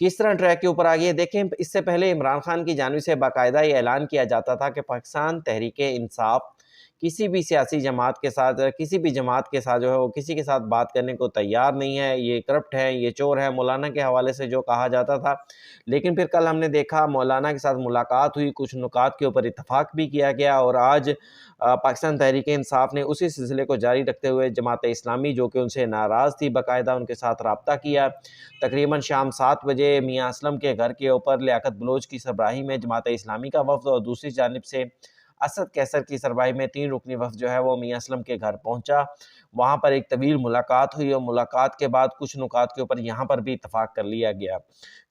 کس طرح ٹریک کے اوپر آ گئی ہے دیکھیں. اس سے پہلے عمران خان کی جانب سے باقاعدہ یہ اعلان کیا جاتا تھا کہ پاکستان تحریک انصاف کسی بھی سیاسی جماعت کے ساتھ، کسی بھی جماعت کے ساتھ جو ہے وہ کسی کے ساتھ بات کرنے کو تیار نہیں ہے، یہ کرپٹ ہے، یہ چور ہے، مولانا کے حوالے سے جو کہا جاتا تھا. لیکن پھر کل ہم نے دیکھا مولانا کے ساتھ ملاقات ہوئی، کچھ نکات کے اوپر اتفاق بھی کیا گیا، اور آج پاکستان تحریک انصاف نے اسی سلسلے کو جاری رکھتے ہوئے جماعت اسلامی جو کہ ان سے ناراض تھی باقاعدہ ان کے ساتھ رابطہ کیا. تقریباً شام 7 بجے میاں اسلم کے گھر کے اوپر لیاقت بلوچ کی سربراہی میں جماعت اسلامی کا وفد اور دوسری جانب سے اسد کیسر کی سربراہی میں 3 رکنی وفد جو ہے وہ میاں اسلم کے گھر پہنچا. وہاں پر ایک طویل ملاقات ہوئی اور ملاقات کے بعد کچھ نکات کے اوپر یہاں پر بھی اتفاق کر لیا گیا.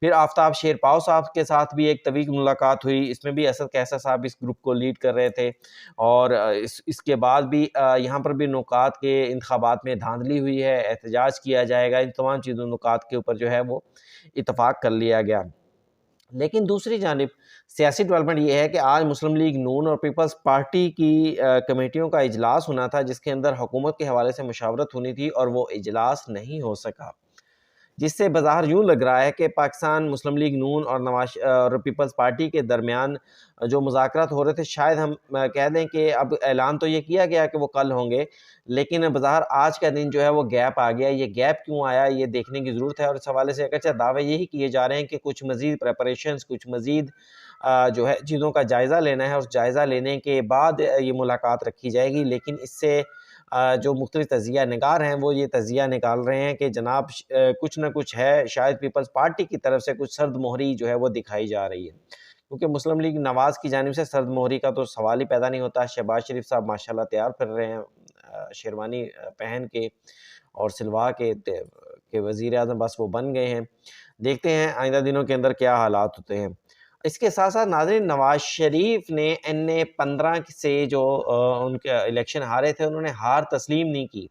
پھر آفتاب شیرپاؤ صاحب کے ساتھ بھی ایک طویل ملاقات ہوئی، اس میں بھی اسد کیسر صاحب اس گروپ کو لیڈ کر رہے تھے. اور اس کے بعد بھی یہاں پر بھی نکات کے انتخابات میں دھاندلی ہوئی ہے، احتجاج کیا جائے گا، ان تمام چیزوں نکات کے اوپر جو ہے وہ اتفاق کر لیا گیا. لیکن دوسری جانب سیاسی ڈیولپمنٹ یہ ہے کہ آج مسلم لیگ نون اور پیپلز پارٹی کی کمیٹیوں کا اجلاس ہونا تھا جس کے اندر حکومت کے حوالے سے مشاورت ہونی تھی، اور وہ اجلاس نہیں ہو سکا، جس سے بظاہر یوں لگ رہا ہے کہ پاکستان مسلم لیگ نون اور پیپلز پارٹی کے درمیان جو مذاکرات ہو رہے تھے شاید ہم کہہ دیں کہ اب اعلان تو یہ کیا گیا کہ وہ کل ہوں گے، لیکن بظاہر آج کا دن جو ہے وہ گیپ آ گیا. یہ گیپ کیوں آیا یہ دیکھنے کی ضرورت ہے، اور اس حوالے سے اگرچہ دعوے یہی کیے جا رہے ہیں کہ کچھ مزید پریپریشنز، کچھ مزید جو ہے چیزوں کا جائزہ لینا ہے، اس جائزہ لینے کے بعد یہ ملاقات رکھی جائے گی. لیکن اس سے جو مختلف تجزیہ نگار ہیں وہ یہ تجزیہ نکال رہے ہیں کہ جناب کچھ نہ کچھ ہے، شاید پیپلز پارٹی کی طرف سے کچھ سرد مہری جو ہے وہ دکھائی جا رہی ہے، کیونکہ مسلم لیگ نواز کی جانب سے سرد مہری کا تو سوال ہی پیدا نہیں ہوتا. شہباز شریف صاحب ماشاءاللہ تیار پھر رہے ہیں شیروانی پہن کے، اور سلوا کے وزیر اعظم بس وہ بن گئے ہیں. دیکھتے ہیں آئندہ دنوں کے اندر کیا حالات ہوتے ہیں. اس کے ساتھ ساتھ ناظرین نواز شریف نے NA-15 سے جو ان کے الیکشن ہارے تھے انہوں نے ہار تسلیم نہیں کی.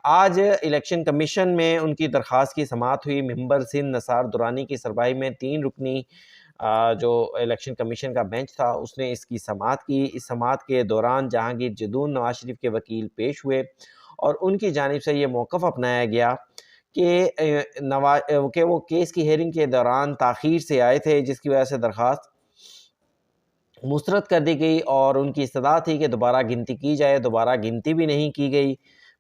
آج الیکشن کمیشن میں ان کی درخواست کی سماعت ہوئی. ممبر سندھ نثار درانی کی سربراہی میں 3 رکنی جو الیکشن کمیشن کا بینچ تھا اس نے اس کی سماعت کی. اس سماعت کے دوران جہانگیر جدون نواز شریف کے وکیل پیش ہوئے اور ان کی جانب سے یہ موقف اپنایا گیا کہ وہ کیس کی ہیئرنگ کے دوران تاخیر سے آئے تھے، جس کی وجہ سے درخواست مسترد کر دی گئی، اور ان کی استدعا تھی کہ دوبارہ گنتی کی جائے. دوبارہ گنتی بھی نہیں کی گئی.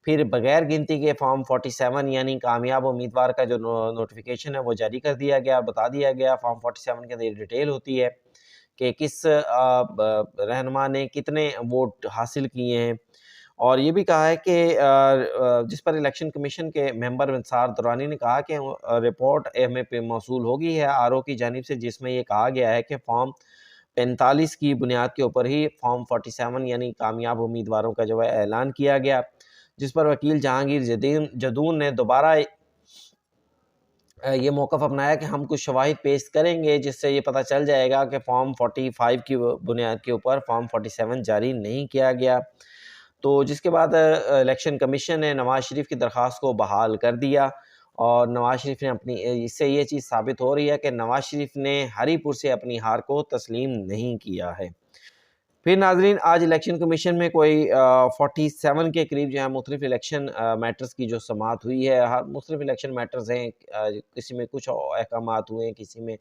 پھر بغیر گنتی کے فارم 47 یعنی کامیاب امیدوار کا جو نوٹیفیکیشن ہے وہ جاری کر دیا گیا. بتا دیا گیا فارم 47 کے اندر ڈیٹیل ہوتی ہے کہ کس رہنما نے کتنے ووٹ حاصل کیے ہیں، اور یہ بھی کہا ہے کہ جس پر الیکشن کمیشن کے ممبر نثار درانی نے کہا کہ رپورٹ ہمیں پہ موصول ہوگی ہے RO کی جانب سے، جس میں یہ کہا گیا ہے کہ فارم 45 کی بنیاد کے اوپر ہی فارم 47 یعنی کامیاب امیدواروں کا جو ہے اعلان کیا گیا، جس پر وکیل جہانگیر جدون نے دوبارہ یہ موقف اپنایا کہ ہم کچھ شواہد پیش کریں گے جس سے یہ پتہ چل جائے گا کہ فارم 45 کی بنیاد کے اوپر فارم 47 جاری نہیں کیا گیا. تو جس کے بعد الیکشن کمیشن نے نواز شریف کی درخواست کو بحال کر دیا، اور نواز شریف نے اس سے یہ چیز ثابت ہو رہی ہے کہ نواز شریف نے ہری پور سے اپنی ہار کو تسلیم نہیں کیا ہے. پھر ناظرین آج الیکشن کمیشن میں کوئی 47 کے قریب جو ہے مختلف الیکشن میٹرز کی جو سماعت ہوئی ہے. ہر مختلف الیکشن میٹرز ہیں، کسی میں کچھ احکامات ہوئے ہیں، کسی میں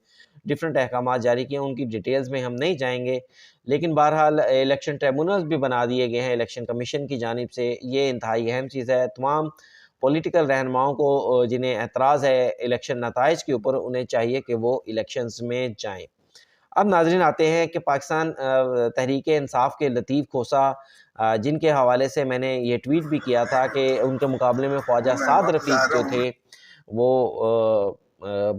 ڈیفرنٹ احکامات جاری کیے ہیں، ان کی ڈیٹیلز میں ہم نہیں جائیں گے. لیکن بہرحال الیکشن ٹریبونلز بھی بنا دیے گئے ہیں الیکشن کمیشن کی جانب سے. یہ انتہائی اہم چیز ہے. تمام پولیٹیکل رہنماؤں کو جنہیں اعتراض ہے الیکشن نتائج کے اوپر انہیں چاہیے کہ وہ الیکشنز میں جائیں. اب ناظرین آتے ہیں کہ پاکستان تحریک انصاف کے لطیف کھوسہ جن کے حوالے سے میں نے یہ ٹویٹ بھی کیا تھا کہ ان کے مقابلے میں خواجہ سعد رفیق جو تھے وہ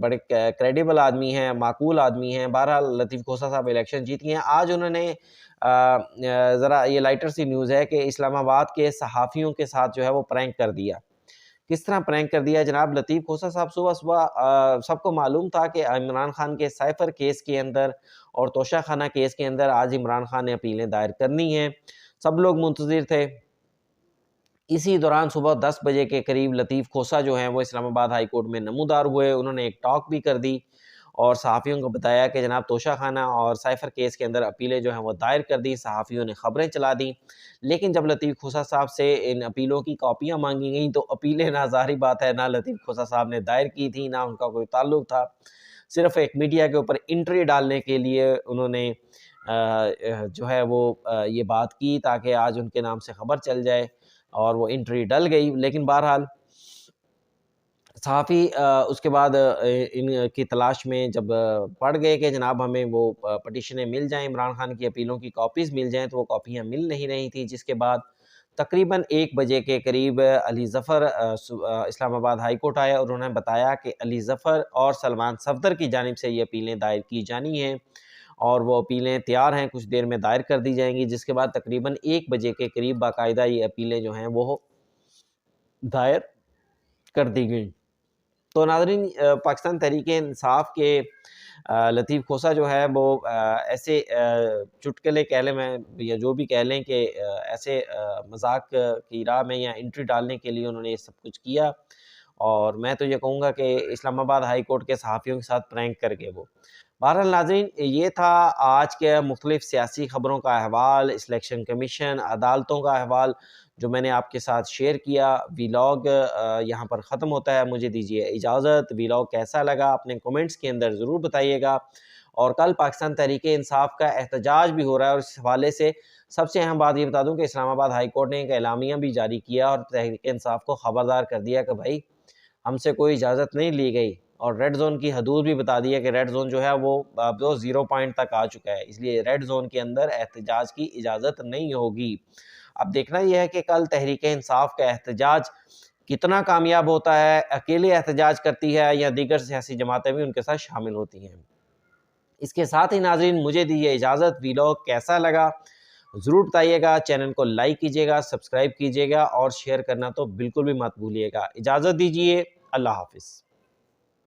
بڑے کریڈیبل آدمی ہیں، معقول آدمی ہیں. بہرحال لطیف کھوسہ صاحب الیکشن جیت گئے ہیں. آج انہوں نے ذرا یہ لائٹر سی نیوز ہے کہ اسلام آباد کے صحافیوں کے ساتھ جو ہے وہ پرینک کر دیا. کس طرح پرینک کر دیا جناب؟ لطیف کھوسہ صاحب صبح سب کو معلوم تھا کہ عمران خان کے سائفر کیس کے اندر اور توشہ خانہ کیس کے اندر آج عمران خان نے اپیلیں دائر کرنی ہیں. سب لوگ منتظر تھے. اسی دوران صبح 10 بجے کے قریب لطیف کھوسہ جو ہیں وہ اسلام آباد ہائی کورٹ میں نمودار ہوئے. انہوں نے ایک ٹاک بھی کر دی اور صحافیوں کو بتایا کہ جناب توشہ خانہ اور سائفر کیس کے اندر اپیلیں جو ہیں وہ دائر کر دی. صحافیوں نے خبریں چلا دیں، لیکن جب لطیف کھوسہ صاحب سے ان اپیلوں کی کاپیاں مانگی گئیں تو اپیلیں نہ ظاہری بات ہے نہ لطیف کھوسہ صاحب نے دائر کی تھی، نہ ان کا کوئی تعلق تھا. صرف ایک میڈیا کے اوپر انٹری ڈالنے کے لیے انہوں نے جو ہے وہ یہ بات کی تاکہ آج ان کے نام سے خبر چل جائے، اور وہ انٹری ڈل گئی۔ لیکن بہرحال صحافی اس کے بعد ان کی تلاش میں جب پڑ گئے کہ جناب ہمیں وہ پٹیشنیں مل جائیں، عمران خان کی اپیلوں کی کاپیز مل جائیں، تو وہ کاپیاں مل نہیں رہی تھیں، جس کے بعد تقریباً 1 بجے کے قریب علی ظفر اسلام آباد ہائی کورٹ آیا، اور انہوں نے بتایا کہ علی ظفر اور سلمان صفدر کی جانب سے یہ اپیلیں دائر کی جانی ہیں، اور وہ اپیلیں تیار ہیں، کچھ دیر میں دائر کر دی جائیں گی، جس کے بعد تقریباً 1 بجے کے قریب باقاعدہ یہ اپیلیں جو ہیں وہ دائر کر دی گئیں۔ تو ناظرین، پاکستان تحریک انصاف کے لطیف کھوسہ جو ہے وہ ایسے چٹکلے کہہ لیں میں یا جو بھی کہہ لیں کہ ایسے مذاق کی راہ میں یا انٹری ڈالنے کے لیے انہوں نے یہ سب کچھ کیا، اور میں تو یہ کہوں گا کہ اسلام آباد ہائی کورٹ کے صحافیوں کے ساتھ پرینک کر کے وہ۔ بہرحال ناظرین، یہ تھا آج کے مختلف سیاسی خبروں کا احوال، الیکشن کمیشن، عدالتوں کا احوال جو میں نے آپ کے ساتھ شیئر کیا۔ ویلاگ یہاں پر ختم ہوتا ہے، مجھے دیجیے اجازت۔ ویلاگ کیسا لگا اپنے کومنٹس کے اندر ضرور بتائیے گا، اور کل پاکستان تحریک انصاف کا احتجاج بھی ہو رہا ہے، اور اس حوالے سے سب سے اہم بات یہ بتا دوں کہ اسلام آباد ہائی کورٹ نے ایک اعلامیہ بھی جاری کیا اور تحریک انصاف کو خبردار کر دیا کہ بھائی ہم سے کوئی اجازت نہیں لی گئی، اور ریڈ زون کی حدود بھی بتا دی ہے کہ ریڈ زون جو ہے وہ اب 0 پوائنٹ تک آ چکا ہے، اس لیے ریڈ زون کے اندر احتجاج کی اجازت نہیں ہوگی۔ اب دیکھنا یہ ہے کہ کل تحریک انصاف کا احتجاج کتنا کامیاب ہوتا ہے، اکیلے احتجاج کرتی ہے یا دیگر سیاسی جماعتیں بھی ان کے ساتھ شامل ہوتی ہیں۔ اس کے ساتھ ہی ناظرین مجھے دیجیے اجازت۔ ویلاگ کیسا لگا ضرور بتائیے گا، چینل کو لائک کیجیے گا، سبسکرائب کیجیے گا، اور شیئر کرنا تو بالکل بھی مت بھولیے گا۔ اجازت دیجیے، اللہ حافظ۔